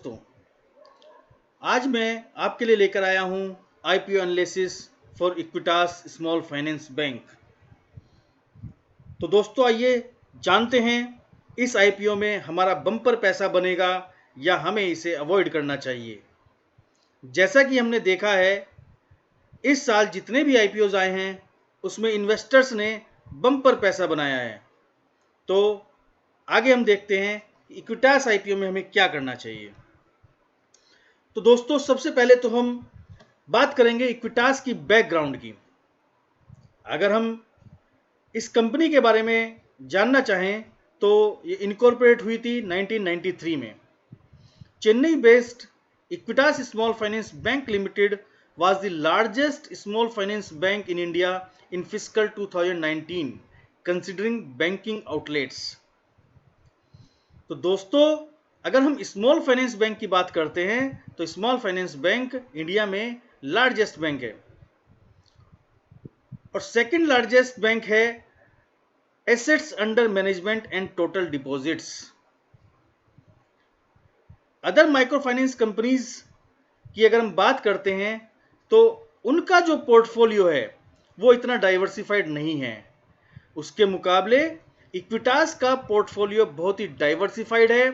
दोस्तों, आज मैं आपके लिए लेकर आया हूं IPO analysis for Equitas Small Finance bank. तो दोस्तों आइए जानते हैं इस आईपीओ में हमारा बम्पर पैसा बनेगा या हमें इसे अवॉइड करना चाहिए। जैसा कि हमने देखा है इस साल जितने भी आईपीओज आए हैं उसमें इन्वेस्टर्स ने बम्पर पैसा बनाया है। तो आगे हम देखते हैं इक्विटास आईपीओ में हमें क्या करना चाहिए। तो दोस्तों सबसे पहले तो हम बात करेंगे इक्विटास की बैकग्राउंड की। अगर हम इस कंपनी के बारे में जानना चाहें तो ये इनकॉर्पोरेट हुई थी 1993 में। Chennai based Equitas Small Finance bank limited was the largest small finance bank in India in fiscal 2019 considering banking outlets। तो दोस्तों अगर हम स्मॉल फाइनेंस बैंक की बात करते हैं तो स्मॉल फाइनेंस बैंक इंडिया में लार्जेस्ट बैंक है और सेकंड लार्जेस्ट बैंक है assets under management and total deposits. Other micro finance companies की अगर हम बात करते हैं तो उनका जो पोर्टफोलियो है वो इतना डाइवर्सिफाइड नहीं है। उसके मुकाबले इक्विटास का पोर्टफोलियो बहुत ही डाइवर्सिफाइड है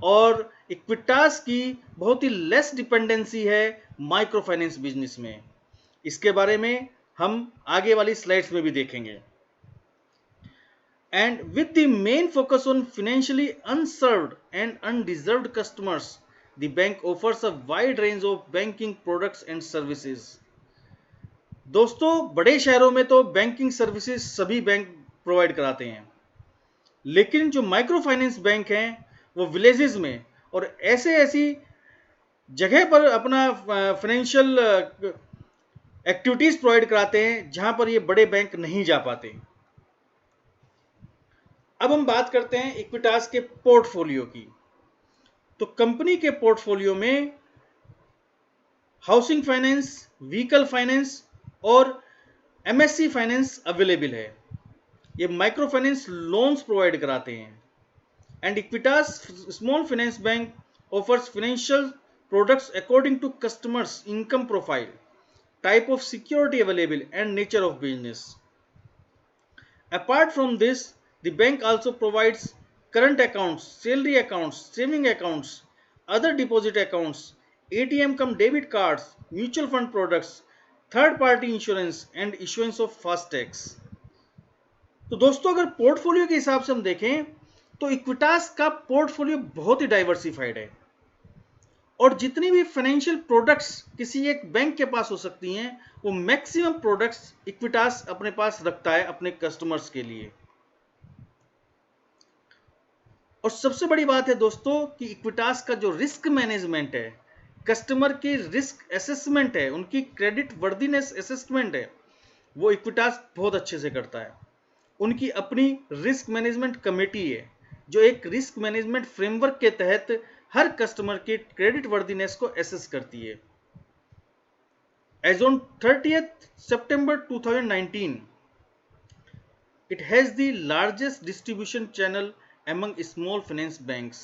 और इक्विटास की बहुत ही लेस डिपेंडेंसी है माइक्रो फाइनेंस बिजनेस में। इसके बारे में हम आगे वाली स्लाइड्स में भी देखेंगे। And with the main focus on financially unserved and undeserved customers, the bank offers a wide range of banking products and services. दोस्तों बड़े शहरों में तो बैंकिंग सर्विसेज सभी बैंक प्रोवाइड कराते हैं, लेकिन जो माइक्रो फाइनेंस बैंक हैं वो विलेजेस में और ऐसी जगह पर अपना फाइनेंशियल एक्टिविटीज प्रोवाइड कराते हैं जहां पर ये बड़े बैंक नहीं जा पाते। अब हम बात करते हैं इक्विटास के पोर्टफोलियो की। तो कंपनी के पोर्टफोलियो में हाउसिंग फाइनेंस, व्हीकल फाइनेंस और एमएससी फाइनेंस अवेलेबल है। ये माइक्रो फाइनेंस लोन्स प्रोवाइड कराते हैं। And Equitas Small Finance Bank offers financial products according to customers income profile, type of security available and nature of business. Apart from this, the bank also provides current accounts, salary accounts, saving accounts, other deposit accounts, ATM cum debit cards, mutual fund products, third party insurance and issuance of fast tags। तो दोस्तों अगर portfolio के हिसाब से हम देखें तो Equitas का पोर्टफोलियो बहुत ही डाइवर्सिफाइड है और जितनी भी फाइनेंशियल प्रोडक्ट्स किसी एक बैंक के पास हो सकती हैं वो मैक्सिमम प्रोडक्ट्स इक्विटास अपने पास रखता है अपने कस्टमर्स के लिए। और सबसे बड़ी बात है दोस्तों कि इक्विटास का जो रिस्क मैनेजमेंट है, कस्टमर की रिस्क असेसमेंट है, उनकी क्रेडिट वर्दीनेस असेसमेंट है, वो इक्विटास बहुत अच्छे से करता है। उनकी अपनी रिस्क मैनेजमेंट कमेटी है जो एक रिस्क मैनेजमेंट फ्रेमवर्क के तहत हर कस्टमर के क्रेडिट वर्दीनेस को एसेस करती है। As on 30th September 2019, it has the largest distribution channel among small finance banks,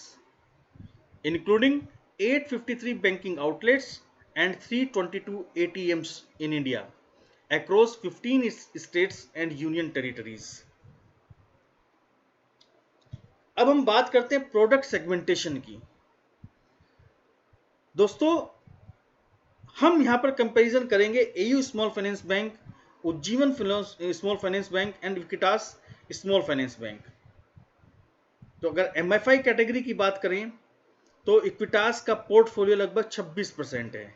including 853 banking outlets and 322 ATMs in India across 15 states and union territories। अब हम बात करते हैं प्रोडक्ट सेगमेंटेशन की। दोस्तों हम यहां पर कंपैरिजन करेंगे AU small Finance bank, Ujjivan small Finance bank and Equitas Small Finance bank. तो अगर एमएफआई कैटेगरी की बात करें तो इक्विटास का पोर्टफोलियो लगभग 26% है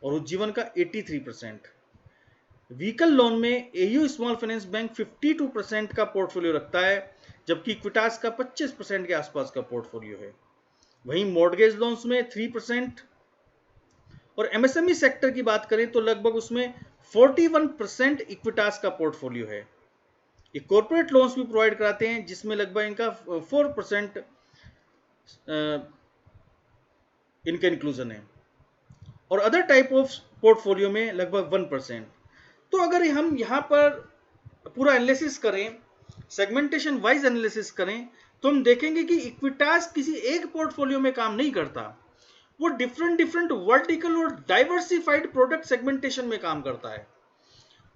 और उज्जीवन का 83%। व्हीकल लोन में एयू स्मॉल फाइनेंस बैंक 52% का पोर्टफोलियो रखता है जबकि इक्विटास का 25% के आसपास का पोर्टफोलियो है। वहीं मॉर्गेज लोन्स में 3% और एमएसएमई सेक्टर की बात करें तो लगभग उसमें 41% इक्विटास का पोर्टफोलियो है। ये कॉर्पोरेट लोन्स भी प्रोवाइड कराते हैं जिसमें लगभग इनका 4% इनका इंक्लूजन है और अदर टाइप ऑफ पोर्टफोलियो में लगभग 1%। तो अगर हम यहाँ पर पूरा एनालिसिस करें, सेगमेंटेशन वाइज एनालिसिस करें तो हम देखेंगे कि इक्विटास किसी एक पोर्टफोलियो में काम नहीं करता। वो डिफरेंट वर्टिकल और डाइवर्सिफाइड प्रोडक्ट सेगमेंटेशन में काम करता है।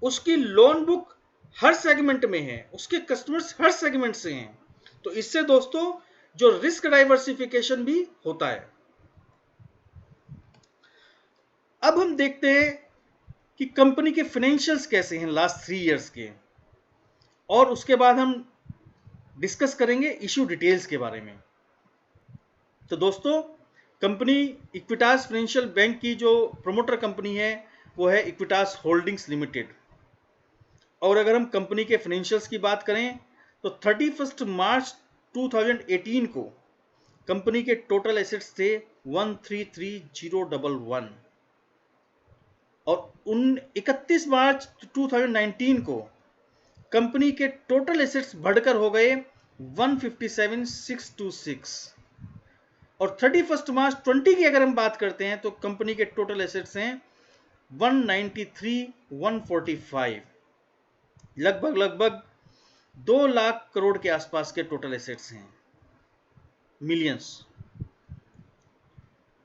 उसकी लोन बुक हर सेगमेंट में है, उसके कस्टमर्स हर सेगमेंट से हैं। तो इससे दोस्तों जो रिस्क डाइवर्सिफिकेशन भी होता है। अब हम देखते हैं कि कंपनी के फाइनेंशियल्स कैसे हैं लास्ट 3 इयर्स के, और उसके बाद हम डिस्कस करेंगे इश्यू डिटेल्स के बारे में। तो दोस्तों कंपनी इक्विटास फाइनेंशियल बैंक की जो प्रोमोटर कंपनी है वो है इक्विटास होल्डिंग्स लिमिटेड। और अगर हम कंपनी के फाइनेंशियल्स की बात करें तो 31 मार्च 2018 को कंपनी के टोटल एसेट्स थे 133,011 और 31 मार्च 2019 को कंपनी के टोटल एसेट्स बढ़कर हो गए 157,626 और 31 मार्च 20 की अगर हम बात करते हैं तो कंपनी के टोटल एसेट्स हैं 193,145, लगभग 2 लाख करोड़ के आसपास के टोटल एसेट्स हैं, मिलियंस।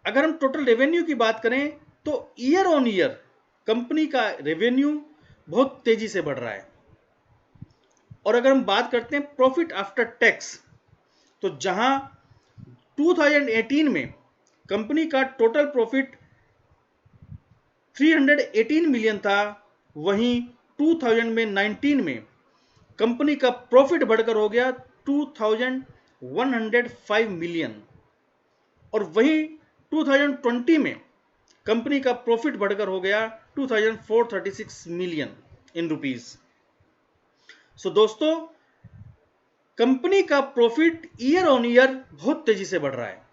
अगर हम टोटल रेवेन्यू की बात करें तो ईयर ऑन ईयर कंपनी का रेवेन्यू बहुत तेजी से बढ़ रहा है। और अगर हम बात करते हैं प्रॉफिट आफ्टर टैक्स, तो जहां 2018 में कंपनी का टोटल प्रॉफिट 318 मिलियन था, वहीं 2019 में कंपनी का प्रॉफिट बढ़कर हो गया 2105 मिलियन और वहीं 2020 में कंपनी का प्रॉफिट बढ़कर हो गया 2436 मिलियन इन रुपीस। सो दोस्तों कंपनी का प्रॉफिट ईयर ऑन ईयर बहुत तेजी से बढ़ रहा है।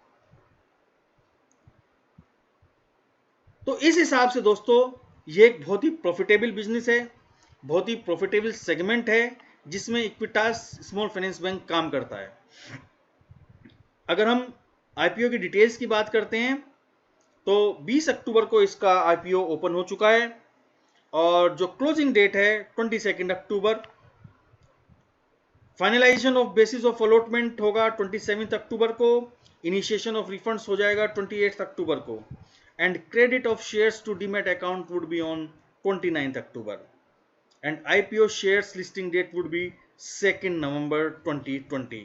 तो इस हिसाब से दोस्तों ये एक बहुत ही प्रॉफिटेबल बिजनेस है, बहुत ही प्रॉफिटेबल सेगमेंट है जिसमें इक्विटास स्मॉल फाइनेंस बैंक काम करता है। अगर हम आईपीओ की डिटेल्स की बात करते हैं तो 20 अक्टूबर को इसका आईपीओ ओपन हो चुका है और जो क्लोजिंग डेट है 22 October. Finalisation of basis of allotment होगा 27 अक्टूबर को। इनिशिएशन ऑफ रिफंड्स हो जाएगा 28 अक्टूबर को and credit of shares to demat account would be on 29 October and IPO shares listing date would be 2 November 2020।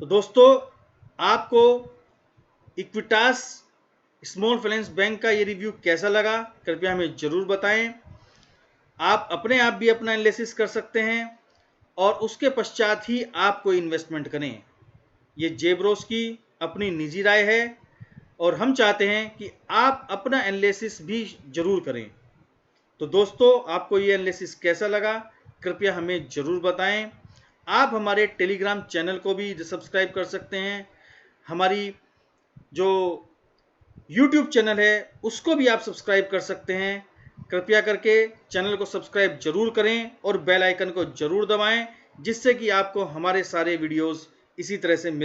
तो दोस्तों आपको इक्विटास स्मॉल फाइनेंस बैंक का ये रिव्यू कैसा लगा कृपया हमें जरूर बताएं। आप अपने आप भी अपना एनालिसिस कर सकते हैं और उसके पश्चात ही आप कोई इन्वेस्टमेंट करें। ये जेब्रोस की अपनी निजी राय है और हम चाहते हैं कि आप अपना एनालिसिस भी जरूर करें। तो दोस्तों आपको ये एनालिसिस कैसा लगा कृपया हमें जरूर बताएं। आप हमारे टेलीग्राम चैनल को भी सब्सक्राइब कर सकते हैं, हमारी जो YouTube चैनल है उसको भी आप सब्सक्राइब कर सकते हैं। कृपया करके चैनल को सब्सक्राइब जरूर करें और बेल आइकन को जरूर दबाएं जिससे कि आपको हमारे सारे वीडियोस इसी तरह से